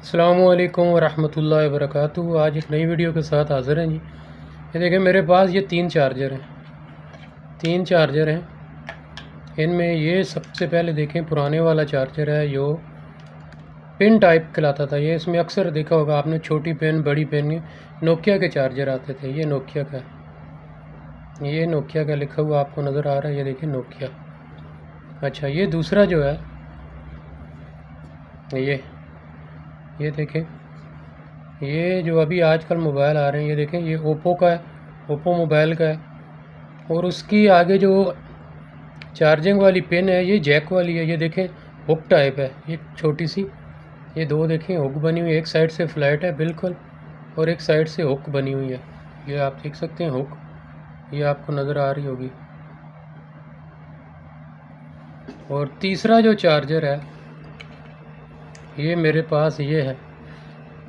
अस्सलामुअलैकुम वरहमतुल्लाहि वबरकातुहू। आज एक नई वीडियो के साथ हाज़िर हैं जी। ये देखें मेरे पास ये तीन चार्जर हैं। इनमें ये सबसे पहले देखें पुराने वाला चार्जर है जो पिन टाइप कहलाता था। ये इसमें अक्सर देखा होगा आपने, छोटी पिन बड़ी पिन नोकिया के चार्जर आते थे। ये नोकिया का लिखा हुआ आपको नज़र आ रहा है, ये देखें नोकिया। अच्छा, ये दूसरा जो है ये देखें, ये जो अभी आजकल मोबाइल आ रहे हैं, ये देखें ये ओप्पो का है, ओप्पो मोबाइल का है। और उसकी आगे जो चार्जिंग वाली पिन है ये जैक वाली है। ये देखें हुक टाइप है, ये छोटी सी, ये दो देखें हुक बनी हुई है। एक साइड से फ्लैट है बिल्कुल और एक साइड से हुक बनी हुई है। ये आप देख सकते हैं हुक, ये आपको नज़र आ रही होगी। और तीसरा जो चार्जर है ये मेरे पास ये है,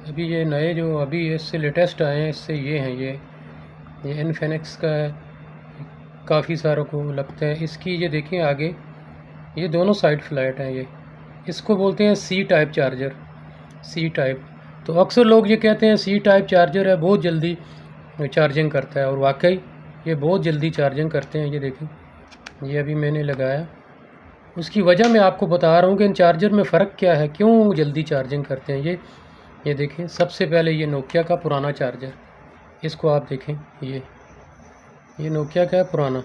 अभी ये नए जो अभी इससे लेटेस्ट आए हैं, इससे ये हैं, ये इनफिनिक्स का है। काफ़ी सारों को लगता है इसकी, ये देखें आगे ये दोनों साइड फ्लैट हैं। ये इसको बोलते हैं C type charger, C type. तो अक्सर लोग ये कहते हैं सी टाइप चार्जर है, बहुत जल्दी चार्जिंग करता है, और वाकई ये बहुत जल्दी चार्जिंग करते हैं। ये देखें, ये अभी मैंने लगाया। उसकी वजह मैं आपको बता रहा हूँ कि इन चार्जर में फ़र्क क्या है, क्यों जल्दी चार्जिंग करते हैं। ये देखें, सबसे पहले ये नोकिया का पुराना चार्जर, इसको आप देखें, ये नोकिया का है पुराना।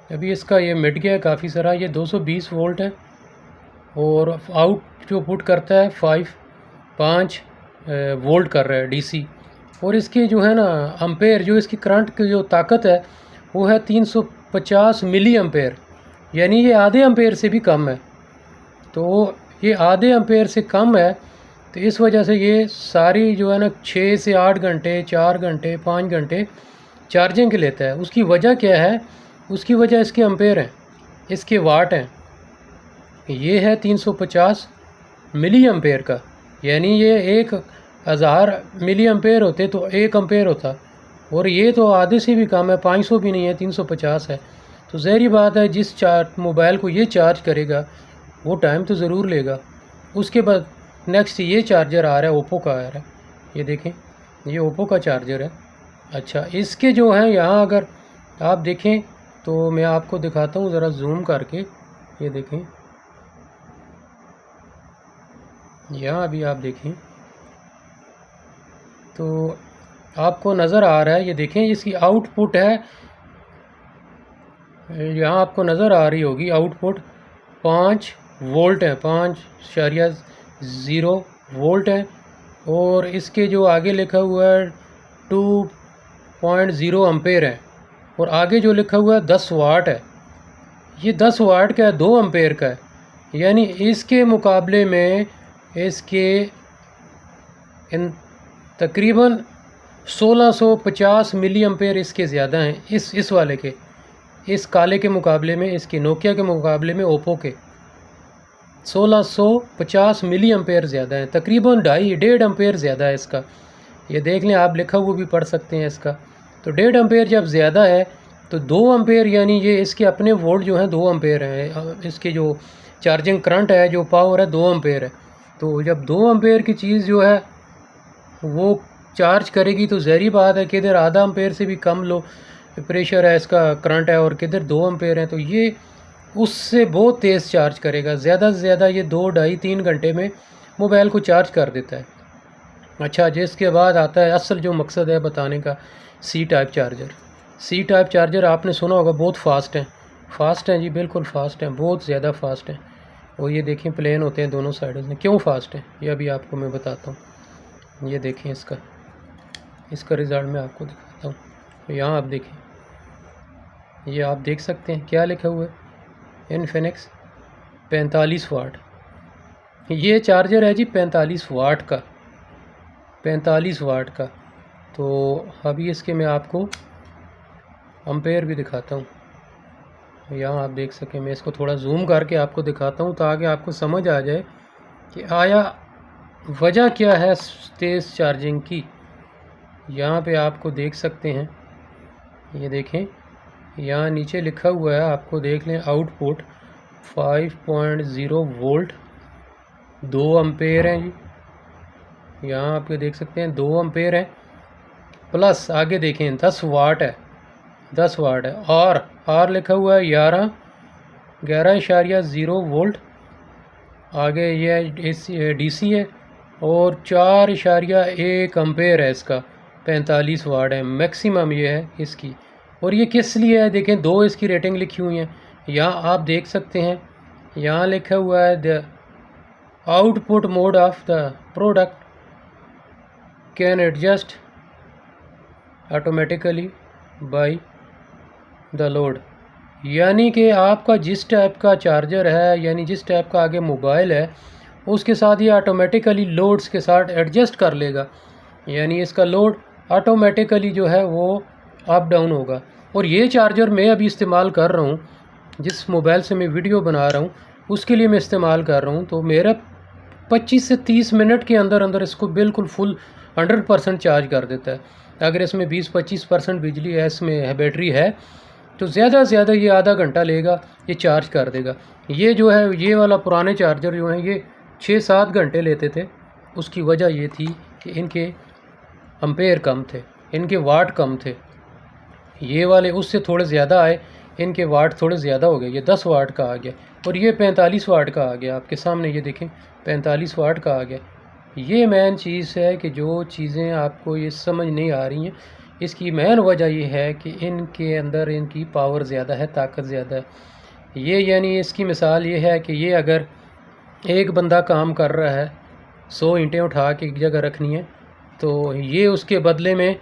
अभी इसका ये मिट गया है काफ़ी सारा। ये 220 वोल्ट है और आउट जो पुट करता है 5 वोल्ट कर रहा है डीसी। और इसके जो है ना अम्पेयर, जो इसकी करंट की जो ताकत है वो है 350 मिली एम्पेयर, यानी ये आधे एम्पेयर से भी कम है। तो ये आधे एम्पेयर से कम है, तो इस वजह से ये सारी जो है ना 6 से 8 घंटे, 4 घंटे, 5 घंटे चार्जिंग के लेता है। उसकी वजह क्या है? उसकी वजह इसके एम्पेयर हैं, इसके वाट हैं। ये है 350 मिली एम्पेयर का, यानी ये 1000 मिली एम्पेयर होते तो 1 एम्पेयर होता, और ये तो आधे से भी कम है, 500 भी नहीं है, 350 है। तो ज़ाहिर बात है जिस मोबाइल को ये चार्ज करेगा वो टाइम तो ज़रूर लेगा। उसके बाद नेक्स्ट ये चार्जर आ रहा है, ओप्पो का आ रहा है। ये देखें, ये ओप्पो का चार्जर है। अच्छा, इसके जो हैं यहाँ अगर आप देखें तो मैं आपको दिखाता हूँ ज़रा जूम करके। ये देखें, यहाँ अभी आप देखें तो आपको नज़र आ रहा है। ये देखें, इसकी आउटपुट है, यहाँ आपको नज़र आ रही होगी आउटपुट 5 वोल्ट है, 5.0 वोल्ट है। और इसके जो आगे लिखा हुआ है 2.0 एम्पेयर है, और आगे जो लिखा हुआ है 10 वाट है। ये 10 वाट का है, 2 एम्पेयर का है, यानी इसके मुकाबले में इसके इन तकरीबन 1650 मिली एम्पेयर इसके ज़्यादा हैं, इस वाले के, इस काले के मुकाबले में, इसके नोकिया के मुकाबले में ओप्पो के 1650 मिली एम्पेयर ज़्यादा है, तकरीबन 2.5 एम्पेयर ज़्यादा है इसका। ये देख लें आप, लिखा हुआ भी पढ़ सकते हैं इसका। तो 1.5 एम्पेयर जब ज़्यादा है तो 2 एम्पेयर, यानी ये इसके अपने वोल्ट जो हैं 2 एम्पेयर हैं। इसके जो चार्जिंग करंट है, जो पावर है 2 एम्पेयर है। तो जब 2 एम्पेयर की चीज़ जो है वो चार्ज करेगी तो ज़ाहिर बात है कि इधर आधा एम्पेयर से भी कम लो प्रेशर है, इसका करंट है, और किधर 2 एम्पेयर है, तो ये उससे बहुत तेज़ चार्ज करेगा। ज़्यादा से ज़्यादा ये 2, 2.5, 3 घंटे में मोबाइल को चार्ज कर देता है। अच्छा, जिसके बाद आता है असल जो मकसद है बताने का, C type charger. C type charger आपने सुना होगा, बहुत फास्ट हैं जी, बिल्कुल फास्ट हैं, बहुत ज़्यादा फास्ट हैं। और ये देखें प्लेन होते हैं दोनों साइड में, क्यों फास्ट हैं ये अभी आपको मैं बताता हूँ। ये देखें इसका रिज़ल्ट मैं आपको दिखाता हूँ। यहाँ आप देखें, ये आप देख सकते हैं क्या लिखा हुआ है, इनफिनिक्स 45 वाट। ये चार्जर है जी 45 वाट का, 45 वाट का। तो अभी इसके मैं आपको एम्पेयर भी दिखाता हूँ। यहाँ आप देख सकें, मैं इसको थोड़ा जूम करके आपको दिखाता हूँ ताकि आपको समझ आ जाए कि आया वजह क्या है तेज़ चार्जिंग की। यहाँ पे आपको देख सकते हैं, ये देखें, यहाँ नीचे लिखा हुआ है, आपको देख लें, आउटपुट 5.0 वोल्ट 2 एम्पेयर हैं जी, यहाँ आप ये देख सकते हैं 2 एम्पेयर हैं, प्लस आगे देखें 10 वाट है, 10 वाट है, और आर लिखा हुआ है 11.0 वोल्ट। आगे ये डीसी है और 4.1 एम्पेयर है इसका, 45 वाट है मैक्सिमम ये है इसकी। और ये किस लिए है देखें, 2 इसकी रेटिंग लिखी हुई है, यहाँ आप देख सकते हैं, यहाँ लिखा हुआ है the output mode of the product can adjust automatically by the load. यानी कि आपका जिस टाइप का चार्जर है, यानी जिस टाइप का आगे मोबाइल है, उसके साथ ये ऑटोमेटिकली लोड्स के साथ एडजस्ट कर लेगा, यानी इसका लोड ऑटोमेटिकली जो है वो अप डाउन होगा। और ये चार्जर मैं अभी इस्तेमाल कर रहा हूँ, जिस मोबाइल से मैं वीडियो बना रहा हूँ उसके लिए मैं इस्तेमाल कर रहा हूँ, तो मेरा 25 से 30 मिनट के अंदर अंदर इसको बिल्कुल फुल 100% चार्ज कर देता है। अगर इसमें 20-25% बिजली है, इसमें बैटरी है, तो ज़्यादा से ज़्यादा ये आधा घंटा लेगा, ये चार्ज कर देगा। ये जो है, ये वाला पुराने चार्जर जो हैं ये 6-7 घंटे लेते थे। उसकी वजह ये थी कि इनके एम्पेयर कम थे, इनके वाट कम थे। ये वाले उससे थोड़े ज़्यादा आए, इनके वाट थोड़े ज़्यादा हो गए, ये 10 वाट का आ गया और ये 45 वाट का आ गया। आपके सामने ये देखें 45 वाट का आ गया। ये मेन चीज़ है कि जो चीज़ें आपको ये समझ नहीं आ रही हैं, इसकी मेन वजह ये है कि इनके अंदर इनकी पावर ज़्यादा है, ताकत ज़्यादा है। ये यानी इसकी मिसाल ये है कि ये अगर एक बंदा काम कर रहा है, 100 ईंटें उठा के एक जगह रखनी है, तो ये उसके बदले में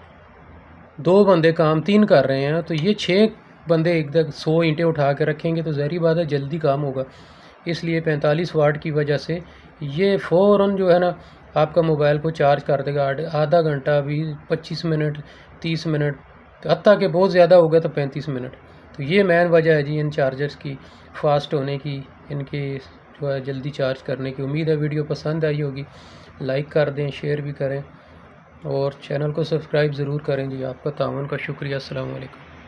2 बंदे काम 3 कर रहे हैं, तो ये 6 बंदे एक 100 ईंटें उठा के रखेंगे, तो ज़ाहिर बात है जल्दी काम होगा। इसलिए 45 वाट की वजह से ये फ़ौरन जो है ना आपका मोबाइल को चार्ज कर देगा। आधा घंटा भी, 25 मिनट, 30 मिनट, हत्ता कि बहुत ज़्यादा हो गया तो 35 मिनट। तो ये मेन वजह है जी इन चार्जर्स की फास्ट होने की, इनके जो है जल्दी चार्ज करने की। उम्मीद है वीडियो पसंद आई होगी, लाइक कर दें, शेयर भी करें और चैनल को सब्सक्राइब ज़रूर करें जी। आपका ताउन का शुक्रिया। अस्सलाम वालेकुम।